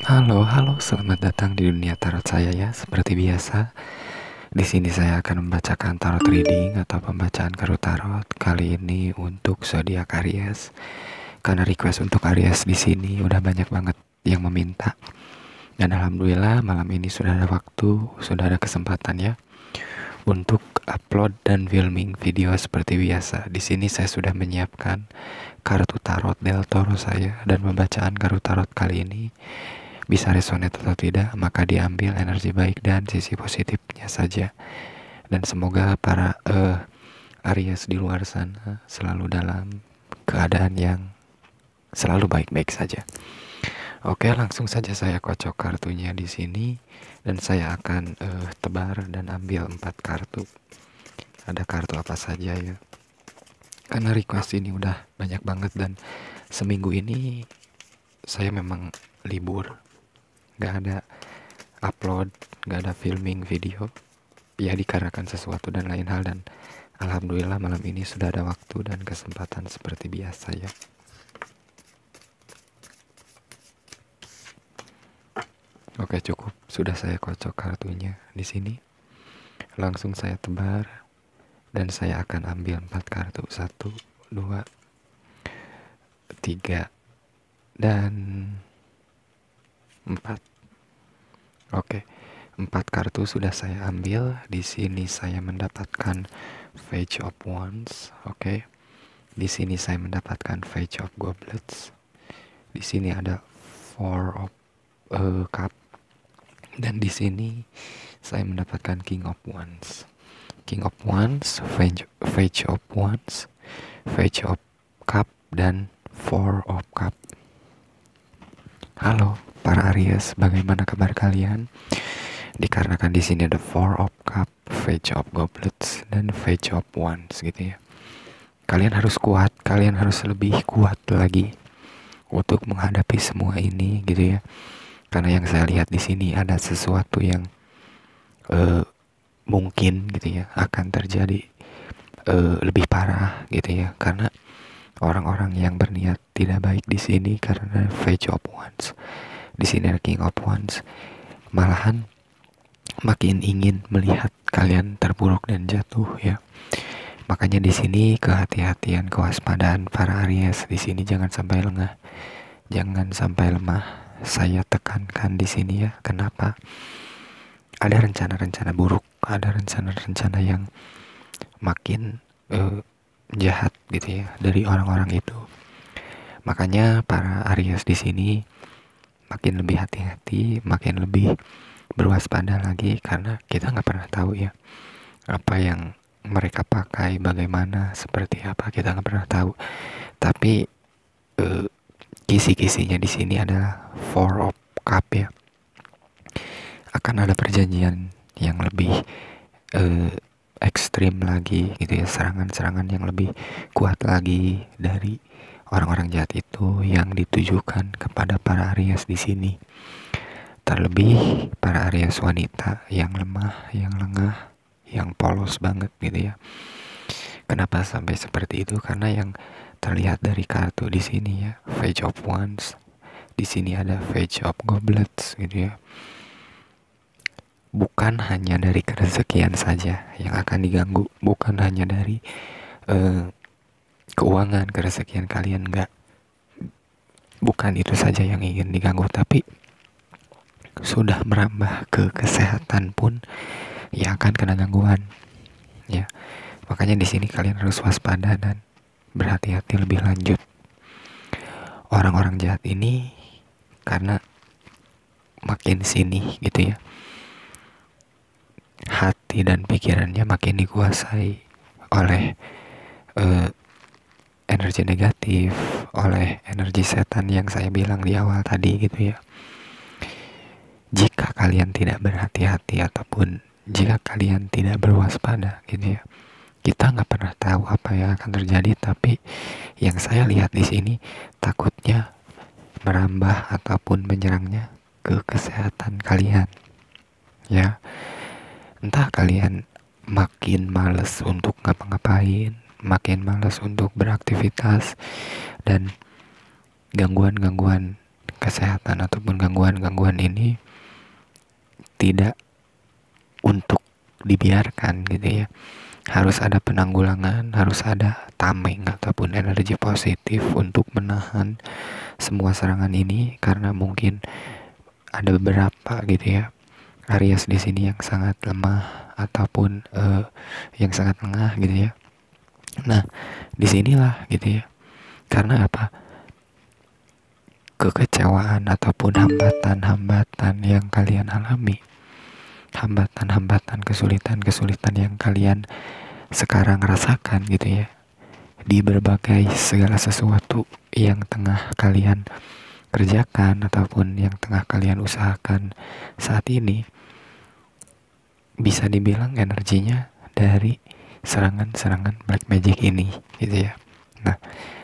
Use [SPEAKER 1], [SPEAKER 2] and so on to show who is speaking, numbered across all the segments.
[SPEAKER 1] Halo, halo, selamat datang di dunia tarot saya ya. Seperti biasa, di sini saya akan membacakan tarot reading atau pembacaan kartu tarot. Kali ini untuk zodiak Aries. Karena request untuk Aries di sini udah banyak banget yang meminta. Dan alhamdulillah malam ini sudah ada waktu, sudah ada kesempatan ya untuk upload dan filming video seperti biasa. Di sini saya sudah menyiapkan kartu tarot Del Toro saya, dan pembacaan kartu tarot kali ini bisa resonate atau tidak, maka diambil energi baik dan sisi positifnya saja. Dan semoga para Aries di luar sana selalu dalam keadaan yang selalu baik-baik saja. Oke, langsung saja saya kocok kartunya di sini dan saya akan tebar dan ambil 4 kartu. Ada kartu apa saja ya? Karena request ini udah banyak banget dan seminggu ini saya memang libur, nggak ada upload, nggak ada filming video ya, dikarenakan sesuatu dan lain hal. Dan alhamdulillah malam ini sudah ada waktu dan kesempatan seperti biasa ya. Oke, cukup, sudah saya kocok kartunya di sini. Langsung saya tebar dan saya akan ambil 4 kartu. 1, 2, 3, dan 4. Oke, 4 kartu sudah saya ambil. Di sini saya mendapatkan Page of Wands. Oke. Di sini saya mendapatkan Page of Goblets. Di sini ada Four of Cup. Dan di sini saya mendapatkan King of Wands. King of Wands, Page of Wands, Page of Cup, dan Four of Cup. Halo para Aries, bagaimana kabar kalian? Dikarenakan di sini ada Four of Cup, Page of Goblets, dan Page of Wands gitu ya. Kalian harus kuat, kalian harus lebih kuat lagi untuk menghadapi semua ini gitu ya. Karena yang saya lihat di sini ada sesuatu yang mungkin gitu ya akan terjadi lebih parah gitu ya. Karena orang-orang yang berniat tidak baik di sini, karena Page of Wands, di sini ada King of Wands, malahan makin ingin melihat kalian terpuruk dan jatuh ya. Makanya di sini kehati-hatian, kewaspadaan para Aries di sini, jangan sampai lengah, jangan sampai lemah. Saya tekankan di sini ya. Kenapa? Ada rencana-rencana buruk, ada rencana-rencana yang makin jahat gitu ya dari orang-orang itu. Makanya para Aries di sini makin lebih hati-hati, makin lebih berwaspada lagi, karena kita nggak pernah tahu ya apa yang mereka pakai, bagaimana, seperti apa, kita nggak pernah tahu. Tapi kisi-kisinya di sini adalah Four of Cup ya. Akan ada perjanjian yang lebih ekstrim lagi gitu ya, serangan-serangan yang lebih kuat lagi dari orang-orang jahat itu yang ditujukan kepada para Aries di sini. Terlebih para Aries wanita yang lemah, yang lengah, yang polos banget gitu ya. Kenapa sampai seperti itu? Karena yang terlihat dari kartu di sini ya, Page of Wands, di sini ada Page of Goblets gitu ya. Bukan hanya dari kerezekian saja yang akan diganggu, bukan hanya dari keuangan, kerezekian kalian, enggak. Bukan itu saja yang ingin diganggu, tapi sudah merambah ke kesehatan pun yang akan kena gangguan ya. Makanya di sini kalian harus waspada dan berhati-hati lebih lanjut. Orang-orang jahat ini karena makin sini gitu ya, hati dan pikirannya makin dikuasai oleh energi negatif, oleh energi setan yang saya bilang di awal tadi gitu ya. Jika kalian tidak berhati-hati ataupun jika kalian tidak berwaspada gitu ya, kita nggak pernah tahu apa yang akan terjadi. Tapi yang saya lihat di sini takutnya merambah ataupun menyerangnya ke kesehatan kalian ya. Entah kalian makin males untuk ngapa-ngapain, makin males untuk beraktivitas, dan gangguan-gangguan kesehatan ataupun gangguan-gangguan ini tidak untuk dibiarkan gitu ya. Harus ada penanggulangan, harus ada tameng ataupun energi positif untuk menahan semua serangan ini, karena mungkin ada beberapa gitu ya Aries di sini yang sangat lemah ataupun yang sangat lengah gitu ya. Nah, disinilah gitu ya. Karena apa? Kekecewaan ataupun hambatan-hambatan yang kalian alami, hambatan-hambatan, kesulitan-kesulitan yang kalian sekarang rasakan gitu ya, di berbagai segala sesuatu yang tengah kalian kerjakan ataupun yang tengah kalian usahakan saat ini, bisa dibilang energinya dari serangan-serangan black magic ini gitu ya. Nah,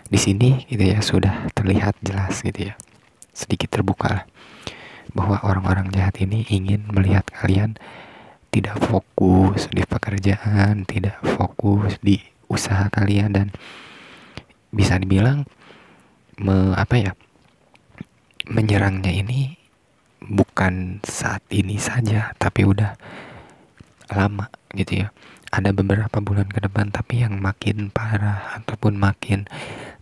[SPEAKER 1] di sini gitu ya sudah terlihat jelas gitu ya, sedikit terbuka lah, bahwa orang-orang jahat ini ingin melihat kalian tidak fokus di pekerjaan, tidak fokus di usaha kalian, dan bisa dibilang menyerangnya ini bukan saat ini saja, tapi udah lama gitu ya. Ada beberapa bulan ke depan, tapi yang makin parah ataupun makin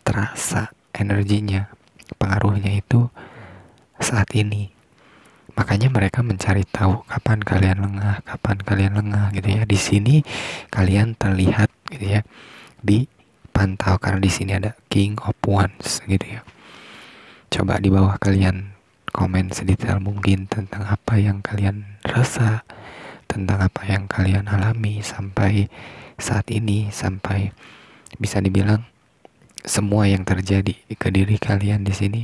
[SPEAKER 1] terasa energinya, pengaruhnya itu saat ini. Makanya mereka mencari tahu kapan kalian lengah gitu ya. Di sini kalian terlihat gitu ya, dipantau, karena di sini ada King of Wands gitu ya. Coba di bawah kalian komen sedetail mungkin tentang apa yang kalian rasa, tentang apa yang kalian alami sampai saat ini, sampai bisa dibilang semua yang terjadi ke diri kalian di sini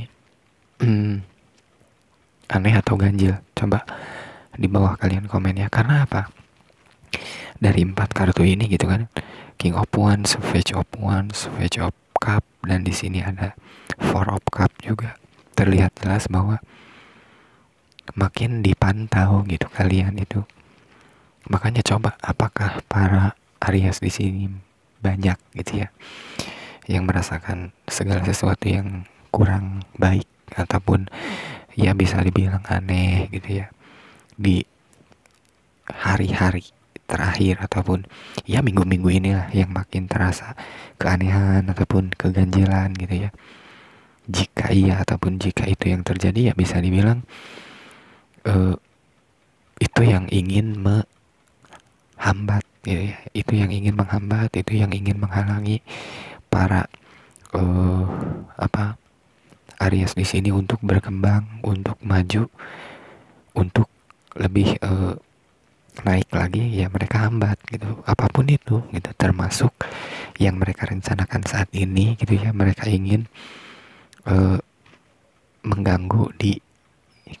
[SPEAKER 1] aneh atau ganjil. Coba di bawah kalian komen ya. Karena apa? Dari 4 kartu ini gitu kan, King of Wands, Page of Wands, Page of Cup, dan di sini ada Four of Cup juga. Terlihat jelas bahwa makin dipantau gitu kalian itu. Makanya coba, apakah para Aries di sini banyak gitu ya yang merasakan segala sesuatu yang kurang baik ataupun ya bisa dibilang aneh gitu ya di hari-hari terakhir ataupun ya minggu-minggu inilah yang makin terasa keanehan ataupun keganjilan gitu ya. Jika iya ataupun jika itu yang terjadi, ya bisa dibilang itu yang ingin menghambat gitu ya. Itu yang ingin menghambat, itu yang ingin menghalangi para Aries di sini untuk berkembang, untuk maju, untuk lebih naik lagi, ya mereka hambat gitu. Apapun itu gitu, termasuk yang mereka rencanakan saat ini gitu ya. Mereka ingin mengganggu di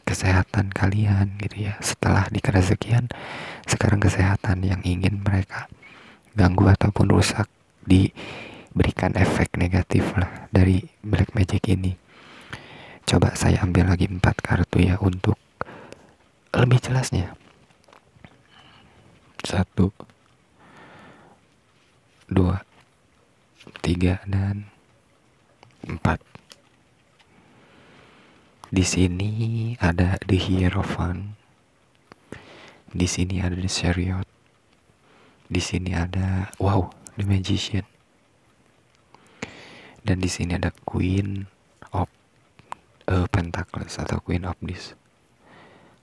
[SPEAKER 1] kesehatan kalian gitu ya. Setelah di kerezekian, sekarang kesehatan yang ingin mereka ganggu ataupun rusak, diberikan efek negatif lah dari black magic ini. Coba saya ambil lagi 4 kartu ya untuk lebih jelasnya. 1, 2, 3, dan 4. Di sini ada The Hierophant. Di sini ada The Chariot. Di sini ada The Magician. Dan di sini ada Queen of Pentacles atau Queen of This.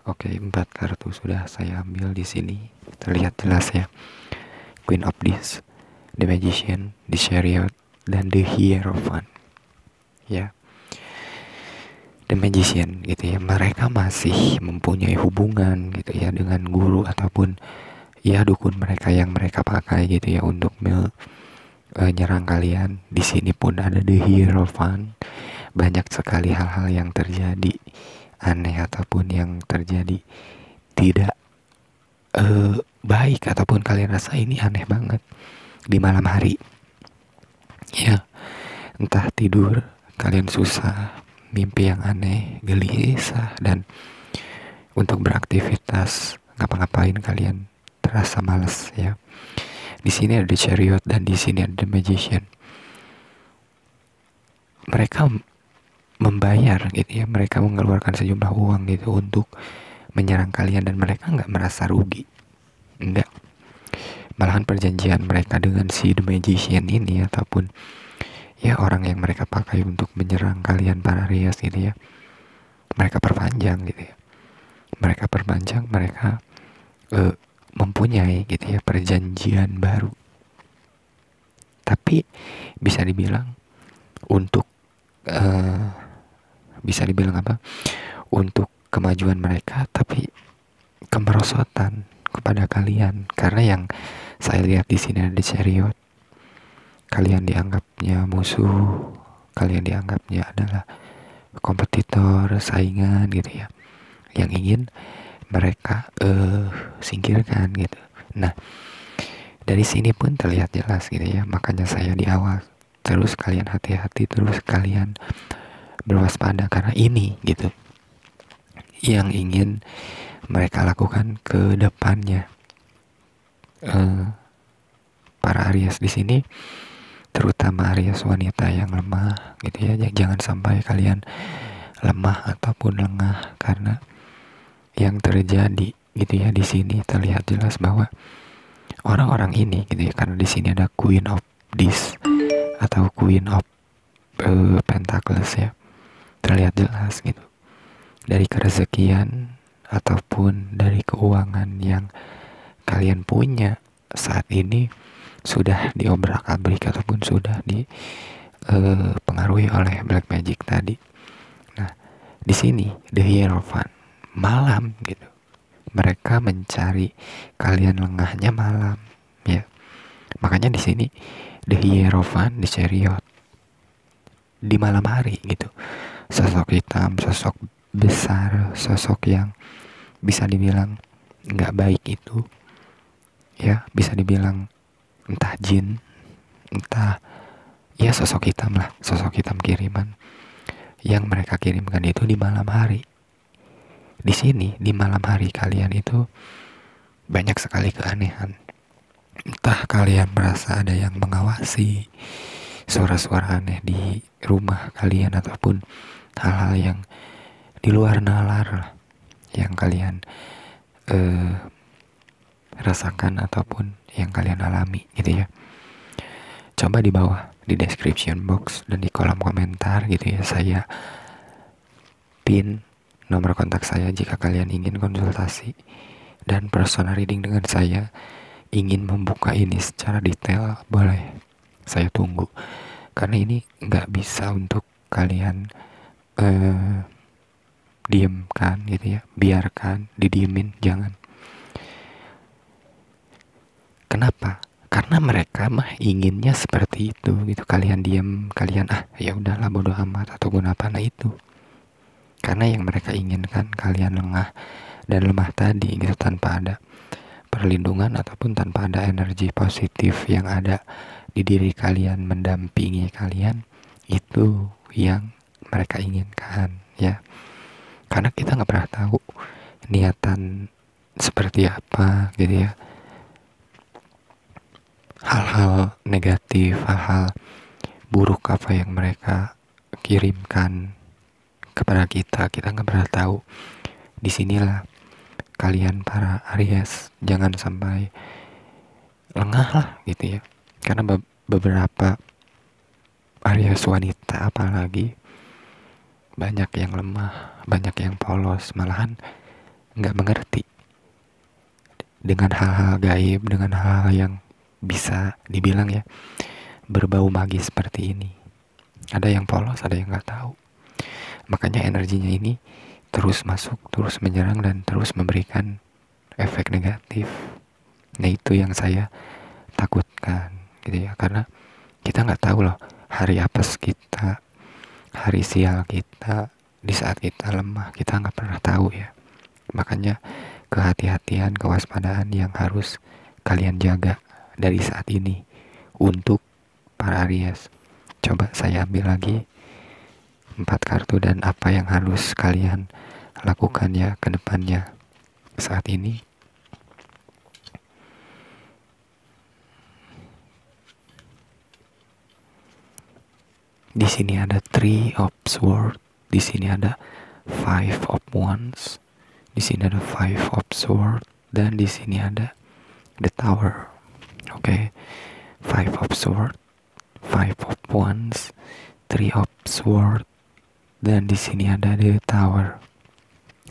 [SPEAKER 1] Oke, 4 kartu sudah saya ambil di sini. Terlihat jelas ya. Queen of This, The Magician, The Chariot, dan The Hierophant. Ya. The Magician gitu ya. Mereka masih mempunyai hubungan gitu ya dengan guru ataupun ya dukun mereka yang mereka pakai gitu ya untuk menyerang kalian. Di sini pun ada The Hierophant. Banyak sekali hal-hal yang terjadi aneh ataupun yang terjadi tidak baik ataupun kalian rasa ini aneh banget di malam hari ya. Entah tidur kalian susah, mimpi yang aneh, gelisah, dan untuk beraktivitas ngapa-ngapain kalian terasa malas ya. Di sini ada The Chariot dan di sini ada The Magician. Mereka membayar gitu ya, mereka mengeluarkan sejumlah uang gitu untuk menyerang kalian, dan mereka nggak merasa rugi, enggak. Malahan perjanjian mereka dengan si The Magician ini ataupun ya orang yang mereka pakai untuk menyerang kalian para Aries gitu ya, mereka perpanjang gitu ya, mereka perpanjang, mereka mempunyai gitu ya perjanjian baru. Tapi bisa dibilang untuk bisa dibilang apa, untuk kemajuan mereka, tapi kemerosotan kepada kalian. Karena yang saya lihat di sini ada Chariot, kalian dianggapnya musuh, kalian dianggapnya adalah kompetitor, saingan gitu ya, yang ingin mereka singkirkan gitu. Nah, dari sini pun terlihat jelas gitu ya, makanya saya di awal terus kalian hati-hati, terus kalian berwaspada, karena ini gitu yang ingin mereka lakukan ke depannya. Para Aries di sini, terutama Aries wanita yang lemah gitu ya, jangan sampai kalian lemah ataupun lengah, karena yang terjadi gitu ya di sini terlihat jelas bahwa orang-orang ini gitu ya, karena di sini ada Queen of This atau Queen of Pentacles ya, terlihat jelas gitu dari kerezekian ataupun dari keuangan yang kalian punya saat ini sudah diobrak-abrik ataupun sudah dipengaruhi oleh black magic tadi. Nah, di sini The Hierophant malam gitu, mereka mencari kalian lengahnya malam ya. Makanya di sini The Hierophant, The Chariot di malam hari gitu, sosok hitam, sosok besar, sosok yang bisa dibilang nggak baik itu ya, bisa dibilang entah jin, entah ya sosok hitam lah, sosok hitam kiriman yang mereka kirimkan itu di malam hari. Di sini di malam hari kalian itu banyak sekali keanehan. Entah kalian merasa ada yang mengawasi, suara-suara aneh di rumah kalian, ataupun hal-hal yang di luar nalar lah yang kalian rasakan ataupun yang kalian alami gitu ya. Coba di bawah di description box dan di kolom komentar gitu ya, saya pin nomor kontak saya jika kalian ingin konsultasi dan personal reading dengan saya, ingin membuka ini secara detail, boleh, saya tunggu. Karena ini nggak bisa untuk kalian diamkan gitu ya, biarkan didiemin, jangan. Kenapa? Karena mereka mah inginnya seperti itu gitu, kalian diam, kalian ya udahlah bodo amat ataupun apa, nah itu. Karena yang mereka inginkan kalian lengah dan lemah tadi gitu, tanpa ada perlindungan ataupun tanpa ada energi positif yang ada di diri kalian mendampingi kalian, itu yang mereka inginkan ya. Karena kita nggak pernah tahu niatan seperti apa gitu ya, hal-hal negatif, hal-hal buruk apa yang mereka kirimkan kepada kita, kita nggak pernah tahu. Disinilah kalian para Aries jangan sampai lengah lah gitu ya, karena beberapa Aries wanita apalagi banyak yang lemah, banyak yang polos, malahan nggak mengerti dengan hal-hal gaib, dengan hal-hal yang bisa dibilang ya berbau magis seperti ini. Ada yang polos, ada yang nggak tahu. Makanya energinya ini terus masuk, terus menyerang, dan terus memberikan efek negatif. Nah itu yang saya takutkan gitu ya, karena kita nggak tahu loh hari apes kita, hari sial kita, di saat kita lemah, kita nggak pernah tahu ya. Makanya kehati-hatian, kewaspadaan yang harus kalian jaga dari saat ini untuk para Aries. Coba saya ambil lagi 4 kartu dan apa yang harus kalian lakukan ya ke depannya saat ini. Di sini ada Three of Swords, di sini ada Five of Wands, di sini ada Five of Swords, dan di sini ada The Tower. Oke. Five of Swords, Five of Wands, Three of Swords, dan di sini ada The Tower.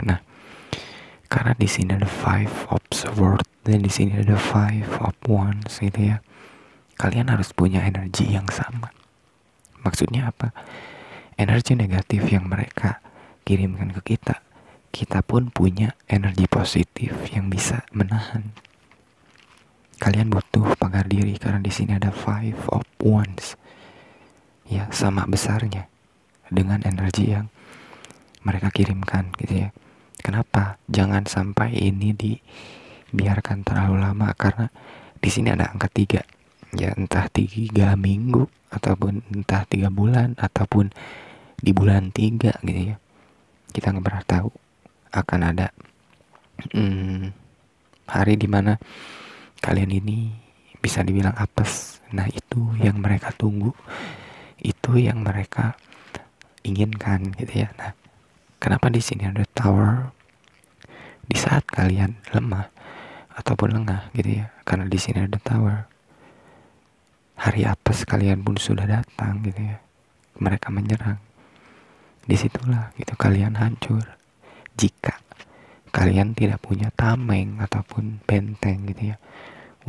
[SPEAKER 1] Nah, karena di sini ada Five of Swords dan di sini ada Five of Wands gitu ya. Kalian harus punya energi yang sama. Maksudnya apa? Energi negatif yang mereka kirimkan ke kita, kita pun punya energi positif yang bisa menahan. Kalian butuh pagar diri karena di sini ada Five of Wands. Ya, sama besarnya dengan energi yang mereka kirimkan gitu ya. Kenapa? Jangan sampai ini dibiarkan terlalu lama, karena di sini ada angka 3. Ya, entah 3 minggu ataupun entah 3 bulan ataupun di bulan 3 gitu ya. Kita nggak pernah tahu akan ada hari dimana kalian ini bisa dibilang apes. Nah, itu yang mereka tunggu, itu yang mereka inginkan gitu ya. Nah, kenapa di sini ada Tower? Di saat kalian lemah ataupun lengah gitu ya, karena di sini ada Tower, hari apes kalian pun sudah datang gitu ya. Mereka menyerang. Disitulah gitu kalian hancur. Jika kalian tidak punya tameng ataupun benteng gitu ya,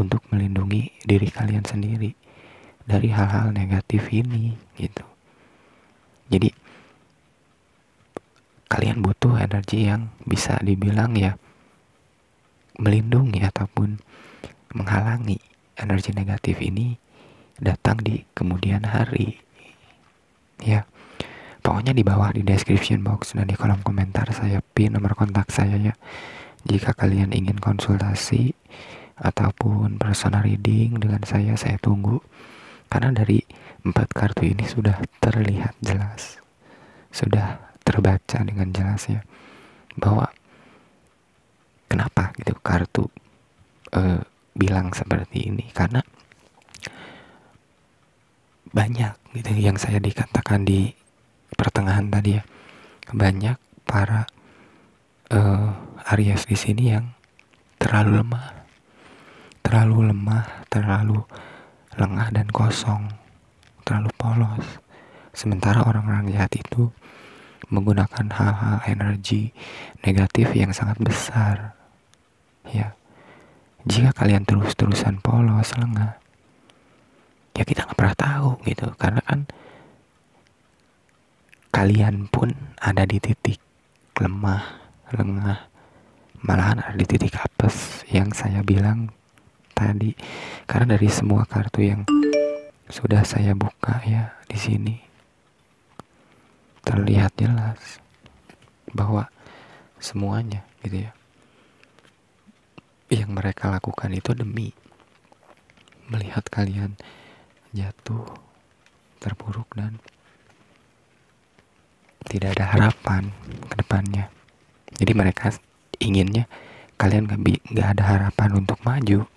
[SPEAKER 1] untuk melindungi diri kalian sendiri dari hal-hal negatif ini gitu. Jadi kalian butuh energi yang bisa dibilang ya melindungi ataupun menghalangi energi negatif ini datang di kemudian hari ya. Pokoknya di bawah di description box dan di kolom komentar saya pin nomor kontak saya ya. Jika kalian ingin konsultasi ataupun personal reading dengan saya tunggu. Karena dari 4 kartu ini sudah terlihat jelas, sudah terbaca dengan jelas ya, bahwa kenapa gitu kartu bilang seperti ini. Karena banyak gitu yang saya dikatakan di pertengahan tadi ya, banyak para Aries di sini yang terlalu lemah, terlalu lengah dan kosong, terlalu polos. Sementara orang-orang jahat itu menggunakan hal-hal energi negatif yang sangat besar. Ya, jika kalian terus-terusan polos, lengah, ya kita nggak pernah tahu gitu, karena kan kalian pun ada di titik lemah, lengah, malahan ada di titik apes yang saya bilang tadi. Karena dari semua kartu yang sudah saya buka ya di sini terlihat jelas bahwa semuanya gitu ya, yang mereka lakukan itu demi melihat kalian jatuh, terpuruk, dan tidak ada harapan ke depannya. Jadi mereka inginnya kalian gak ada harapan untuk maju,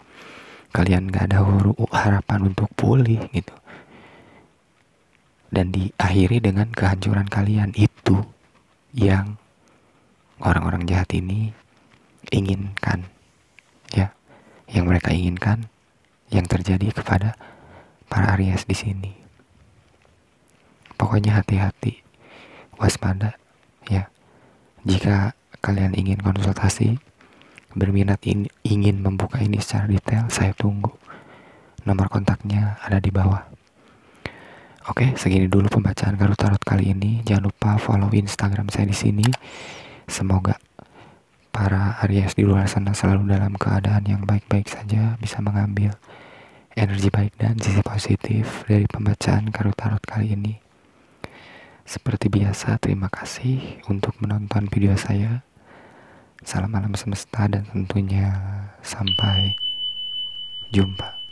[SPEAKER 1] kalian gak ada harapan untuk pulih gitu, dan diakhiri dengan kehancuran kalian. Itu yang orang-orang jahat ini inginkan ya, yang mereka inginkan yang terjadi kepada para Aries di sini. Pokoknya hati-hati, waspada ya. Jika kalian ingin konsultasi, berminat ingin membuka ini secara detail, saya tunggu. Nomor kontaknya ada di bawah. Oke, segini dulu pembacaan kartu tarot kali ini. Jangan lupa follow Instagram saya di sini. Semoga para Aries di luar sana selalu dalam keadaan yang baik-baik saja, bisa mengambil energi baik dan sisi positif dari pembacaan kartu tarot kali ini. Seperti biasa, terima kasih untuk menonton video saya. Salam alam semesta dan tentunya sampai jumpa.